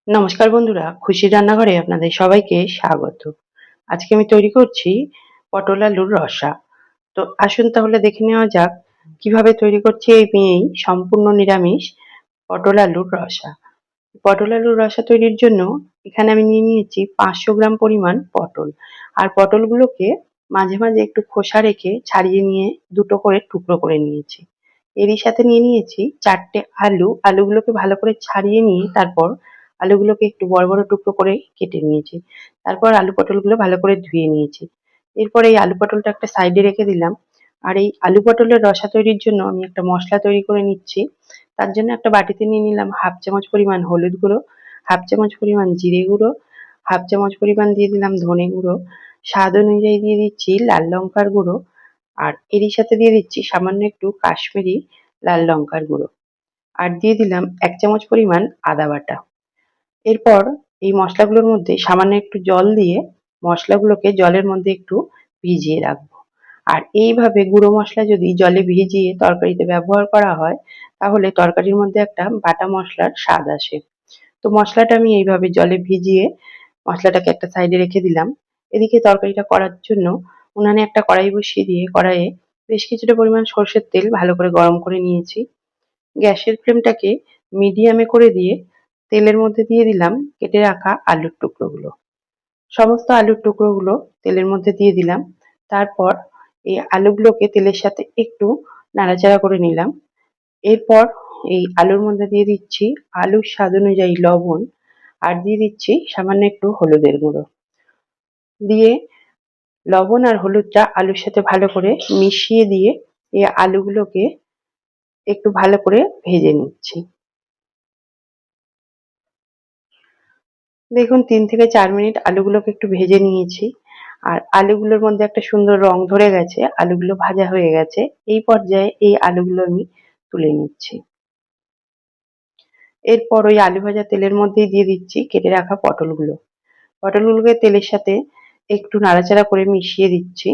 নমস্কার বন্ধুরা, খুশির রান্নাঘরে আপনাদের সবাইকে স্বাগত। আজকে আমি তৈরি করছি পটল আলুর রসা। তো আসুন তাহলে দেখে নেওয়া যাক কিভাবে তৈরি করছি এই সম্পূর্ণ নিরামিষ পটল আলুর রসা। পটল আলুর রসা তৈরির জন্য এখানে আমি নিয়ে নিয়েছি 500 গ্রাম পরিমাণ পটল। আর পটলগুলোকে মাঝে মাঝে একটু খোসা রেখে ছাড়িয়ে নিয়ে দুটো করে টুকরো করে নিয়েছি। এরই সাথে নিয়ে নিয়েছি 4টে আলু। আলুগুলোকে ভালো করে ছাড়িয়ে নিয়ে তারপর আলুগুলোকে একটু বড় বড় টুকরো করে কেটে নিয়েছি। তারপর আলু পটলগুলো ভালো করে ধুয়ে নিয়েছি। এরপর এই আলু পটলটা একটা সাইডে রেখে দিলাম। আর এই আলু পটলের রসা তৈরির জন্য আমি একটা মশলা তৈরি করে নিচ্ছি। তার জন্য একটা বাটিতে নিয়ে নিলাম হাফ চামচ পরিমাণ হলুদ গুঁড়ো, হাফ চামচ পরিমাণ জিরে গুঁড়ো, হাফ চামচ পরিমাণ দিয়ে দিলাম ধনে গুঁড়ো, স্বাদ অনুযায়ী দিয়ে দিচ্ছি লাল লঙ্কার গুঁড়ো, আর এরই সাথে দিয়ে দিচ্ছি সামান্য একটু কাশ্মীরি লাল লঙ্কার গুঁড়ো, আর দিয়ে দিলাম 1 চামচ পরিমাণ আদা বাটা। এরপর এই মশলাগুলোর মধ্যে সামান্য একটু জল দিয়ে মশলাগুলোকে জলের মধ্যে একটু ভিজিয়ে রাখবো। আর এইভাবে গুঁড়ো মশলা যদি জলে ভিজিয়ে তরকারিতে ব্যবহার করা হয় তাহলে তরকারির মধ্যে একটা বাটা মশলার স্বাদ আসে। তো মশলাটা আমি এইভাবে জলে ভিজিয়ে মশলাটাকে একটা সাইডে রেখে দিলাম। এদিকে তরকারিটা করার জন্য উনানে একটা কড়াই বসিয়ে দিয়ে কড়াইয়ে বেশ কিছুটা পরিমাণ সর্ষের তেল ভালো করে গরম করে নিয়েছি। গ্যাসের ফ্লেমটাকে মিডিয়ামে করে দিয়ে তেলের মধ্যে দিয়ে দিলাম কেটে রাখা আলুর টুকরোগুলো। সমস্ত আলুর টুকরোগুলো তেলের মধ্যে দিয়ে দিলাম। তারপর এই আলুগুলোকে তেলের সাথে একটু নাড়াচাড়া করে নিলাম। এরপর এই আলুর মধ্যে দিয়ে দিচ্ছি আলুর স্বাদ অনুযায়ী লবণ, আর দিয়ে দিচ্ছি সামান্য একটু হলুদের গুঁড়ো। দিয়ে লবণ আর হলুদটা আলুর সাথে ভালো করে মিশিয়ে দিয়ে এই আলুগুলোকে একটু ভালো করে ভেজে নিচ্ছি। দেখুন ৩ থেকে ৪ মিনিট আলুগুলোকে একটু ভেজে নিয়েছি। আর আলুগুলোর মধ্যে একটা সুন্দর রং ধরে গেছে, আলুগুলো ভাজা হয়ে গেছে। এই পর্যায়ে এই আলুগুলো আমি তুলে নিচ্ছি। এরপর ওই আলু ভাজা তেলের মধ্যেই দিয়ে দিচ্ছি কেটে রাখা পটলগুলো। পটলগুলোকে তেলের সাথে একটু নাড়াচাড়া করে মিশিয়ে দিচ্ছি।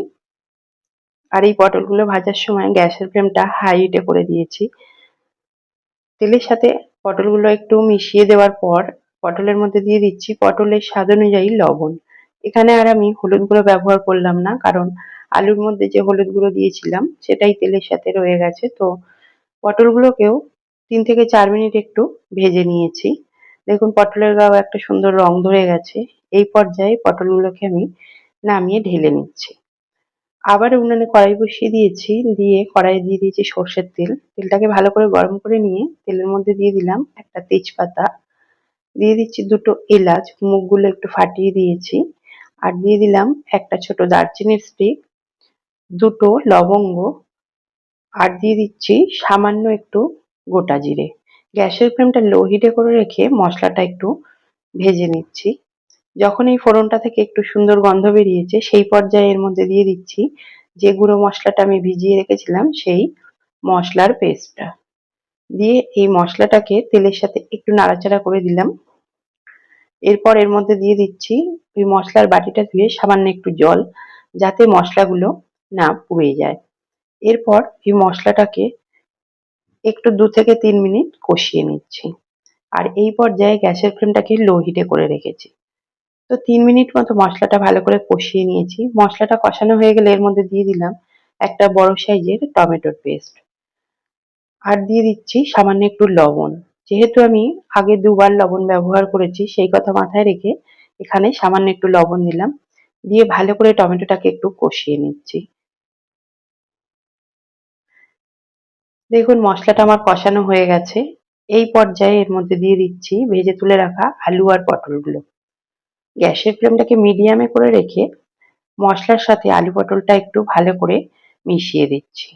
আর এই পটলগুলো ভাজার সময় গ্যাসের ফ্লেমটা হাই হিটে করে দিয়েছি। তেলের সাথে পটলগুলো একটু মিশিয়ে দেওয়ার পর পটলের মধ্যে দিয়ে দিচ্ছি পটলের স্বাদ অনুযায়ী লবণ। এখানে আর আমি হলুদ গুঁড়ো ব্যবহার করলাম না, কারণ আলুর মধ্যে যে হলুদ গুঁড়ো দিয়েছিলাম সেটাই তেলের সাথে রয়ে গেছে। তো পটলগুলোকেও ৩ থেকে ৪ মিনিট একটু ভেজে নিয়েছি। দেখুন পটলের গাও একটা সুন্দর রং ধরে গেছে। এই পর্যায়ে পটলগুলোকে আমি নামিয়ে ঢেলে নিচ্ছি। আবার উনানে কড়াই বসিয়ে দিয়েছি, দিয়ে কড়াইয়ে দিয়ে দিয়েছি সর্ষের তেল। তেলটাকে ভালো করে গরম করে নিয়ে তেলের মধ্যে দিয়ে দিলাম একটা তেজপাতা, দিয়ে দিচ্ছি দুটো এলাচ, মুখগুলো একটু ফাটিয়ে দিয়েছি, আর দিয়ে দিলাম একটা ছোট দারচিনির স্টিক, দুটো লবঙ্গ, আর দিয়ে দিচ্ছি সামান্য একটু গোটা জিরে। গ্যাসের ফ্লেমটা লো হিটে করে রেখে মশলাটা একটু ভেজে নিচ্ছি। যখন এই ফোড়নটা থেকে একটু সুন্দর গন্ধ বেরিয়েছে সেই পর্যায়ে এর মধ্যে দিয়ে দিচ্ছি যে গুঁড়ো মশলাটা আমি ভিজিয়ে রেখেছিলাম সেই মশলার পেস্টটা। দিয়ে এই মশলাটাকে তেলের সাথে একটু নাড়াচাড়া করে দিলাম। এরপর এর মধ্যে দিয়ে দিচ্ছি ওই মশলার বাটিটা ধুয়ে সামান্য একটু জল, যাতে মশলাগুলো না পুড়ে যায়। এরপর এই মশলাটাকে একটু ২ থেকে ৩ মিনিট কষিয়ে নিচ্ছি। আর এই পর্যায়ে গ্যাসের ফ্লেমটাকে লো হিটে করে রেখেছি। তো ৩ মিনিট মতো মশলাটা ভালো করে কষিয়ে নিয়েছি। মশলাটা কষানো হয়ে গেলে এর মধ্যে দিয়ে দিলাম একটা বড় সাইজের টমেটোর পেস্ট, আর দিয়ে দিচ্ছি সামান্য একটু লবণ। যেহেতু আমি আগে ২ বার লবণ ব্যবহার করেছি সেই কথা মাথায় রেখে এখানে সামান্য একটু লবণ দিলাম। দিয়ে ভালো করে টমেটোটাকে একটু কষিয়ে নিচ্ছি। দেখুন মশলাটা আমার কষানো হয়ে গেছে। এই পর্যায়ে এর মধ্যে দিয়ে দিচ্ছি ভেজে তুলে রাখা আলু আর পটলগুলো। গ্যাসের ফ্লেমটাকে মিডিয়ামে করে রেখে মশলার সাথে আলু পটলটা একটু ভালো করে মিশিয়ে দিচ্ছি।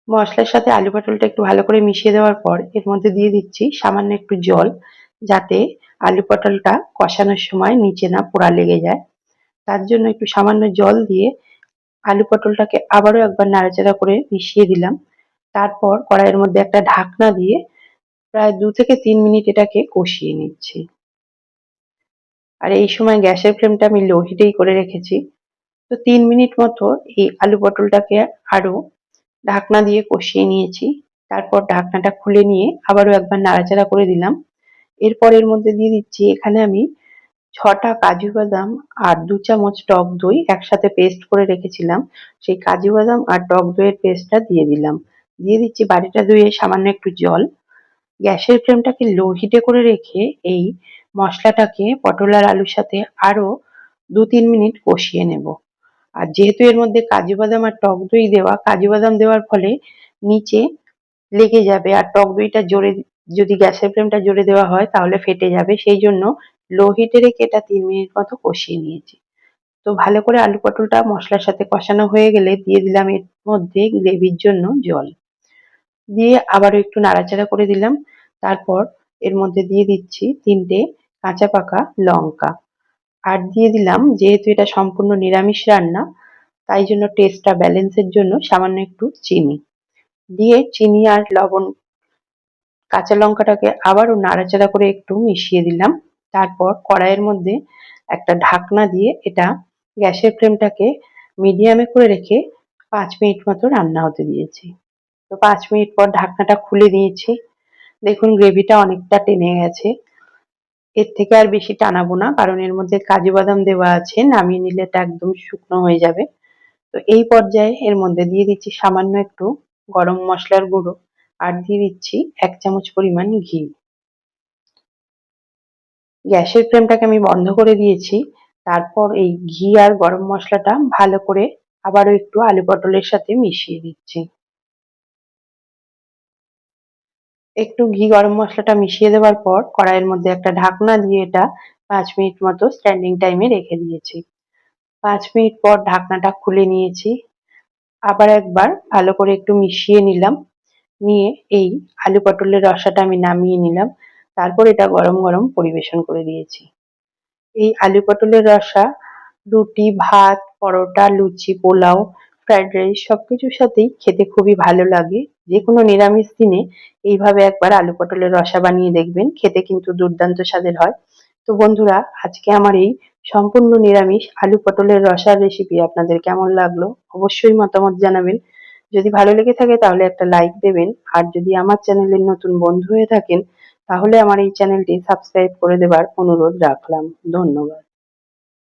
মশলার সাথে আলু পটলটা একটু ভালো করে মিশিয়ে দেওয়ার পর এর মধ্যে দিয়ে দিচ্ছি সামান্য একটু জল, যাতে আলু পটলটা কষানোর সময় নিচে না পোড়া লেগে যায়। তার জন্য একটু সামান্য জল দিয়ে আলু পটলটাকে আবারও একবার নাড়াচাড়া করে মিশিয়ে দিলাম। তারপর কড়াইয়ের মধ্যে একটা ঢাকনা দিয়ে প্রায় ২ থেকে ৩ মিনিট এটাকে কষিয়ে নিচ্ছি। আর এই সময় গ্যাসের ফ্লেমটা আমি লো হিটেই করে রেখেছি। তো ৩ মিনিট মতো এই আলু পটলটাকে আরো ঢাকনা দিয়ে কষিয়ে নিয়েছি। তারপর ঢাকনাটা খুলে নিয়ে আবারও একবার নাড়াচাড়া করে দিলাম। এরপর এর মধ্যে দিয়ে দিচ্ছি এখানে আমি ৬টা কাজু বাদাম আর ২ চামচ টক দই একসাথে পেস্ট করে রেখেছিলাম। সেই কাজু বাদাম আর টক দইয়ের পেস্টটা দিয়ে দিলাম। দিয়ে দিচ্ছি বাটিটা ধুয়ে সামান্য একটু জল। গ্যাসের ফ্লেমটাকে লো হিটে করে রেখে এই মশলাটাকে পটল আর আলুর সাথে আরো ২-৩ মিনিট কষিয়ে নেব। আর যেহেতু এর মধ্যে কাজু বাদাম আর টক দই দেওয়া, কাজু বাদাম দেওয়ার ফলে নিচে লেগে যাবে আর টক দইটা জোরে, যদি গ্যাসের ফ্লেমটা জোরে দেওয়া হয় তাহলে ফেটে যাবে, সেই জন্য লো হিটে রেখে এটা ৩ মিনিট মতো কষিয়ে নিয়েছি। তো ভালো করে আলু পটলটা মশলার সাথে কষানো হয়ে গেলে দিয়ে দিলাম এর মধ্যে গ্রেভির জন্য জল। দিয়ে আবারও একটু নাড়াচাড়া করে দিলাম। তারপর এর মধ্যে দিয়ে দিচ্ছি ৩টে কাঁচা পাকা লঙ্কা। আর দিয়ে দিলাম, যেহেতু এটা সম্পূর্ণ নিরামিষ রান্না তাই জন্য টেস্টটা ব্যালেন্সের জন্য সামান্য একটু চিনি। দিয়ে চিনি আর লবণ, কাঁচা লঙ্কাটাকে আবারও নাড়াচাড়া করে একটু মিশিয়ে দিলাম। তারপর কড়াইয়ের মধ্যে একটা ঢাকনা দিয়ে এটা গ্যাসের ফ্লেমটাকে মিডিয়ামে করে রেখে ৫ মিনিট মতো রান্না হতে দিয়েছি। তো ৫ মিনিট পর ঢাকনাটা খুলে নিয়েছি। দেখুন গ্রেভিটা অনেকটা টেনে গেছে। এর থেকে আর বেশি টানাবো না, কারণ এর মধ্যে কাজু বাদাম দেওয়া আছে, নামিয়ে নিলে এটা একদম শুকনো হয়ে যাবে। তো এই পর্যায়ে এর মধ্যে দিয়ে দিচ্ছি সামান্য একটু গরম মশলার গুঁড়ো আর দিয়ে দিচ্ছি ১ চামচ পরিমাণ ঘি। গ্যাসের ফ্লেমটাকে আমি বন্ধ করে দিয়েছি। তারপর এই ঘি আর গরম মশলাটা ভালো করে আবারও একটু আলু পটলের সাথে মিশিয়ে দিচ্ছি। একটু ঘি গরম মশলাটা মিশিয়ে দেওয়ার পর কড়াইয়ের মধ্যে একটা ঢাকনা দিয়ে এটা ৫ মিনিট মতো স্ট্যান্ডিং টাইমে রেখে দিয়েছি। ৫ মিনিট পর ঢাকনাটা খুলে নিয়েছি। আবার একবার ভালো করে একটু মিশিয়ে নিলাম। নিয়ে এই আলু পটলের রসাটা আমি নামিয়ে নিলাম। তারপর এটা গরম গরম পরিবেশন করে দিয়েছি। এই আলু পটলের রসা রুটি, ভাত, পরোটা, লুচি, পোলাও, ফ্রাইড রাইস সবকিছুর সাথেই খেতে খুবই ভালো লাগে। যেকোনো নিরামিষ দিনে এইভাবে একবার আলু পটলের রসা বানিয়ে দেখবেন, খেতে কিন্তু দুর্দান্ত স্বাদের হয়। তো বন্ধুরা, আজকে আমার এই সম্পূর্ণ নিরামিষ আলু পটলের রসার রেসিপি আপনাদের কেমন লাগলো অবশ্যই মতামত জানাবেন। যদি ভালো লেগে থাকে তাহলে একটা লাইক দেবেন। আর যদি আমার চ্যানেলের নতুন বন্ধু হয়ে থাকেন তাহলে আমার এই চ্যানেলটি সাবস্ক্রাইব করে দেবার অনুরোধ রাখলাম। ধন্যবাদ।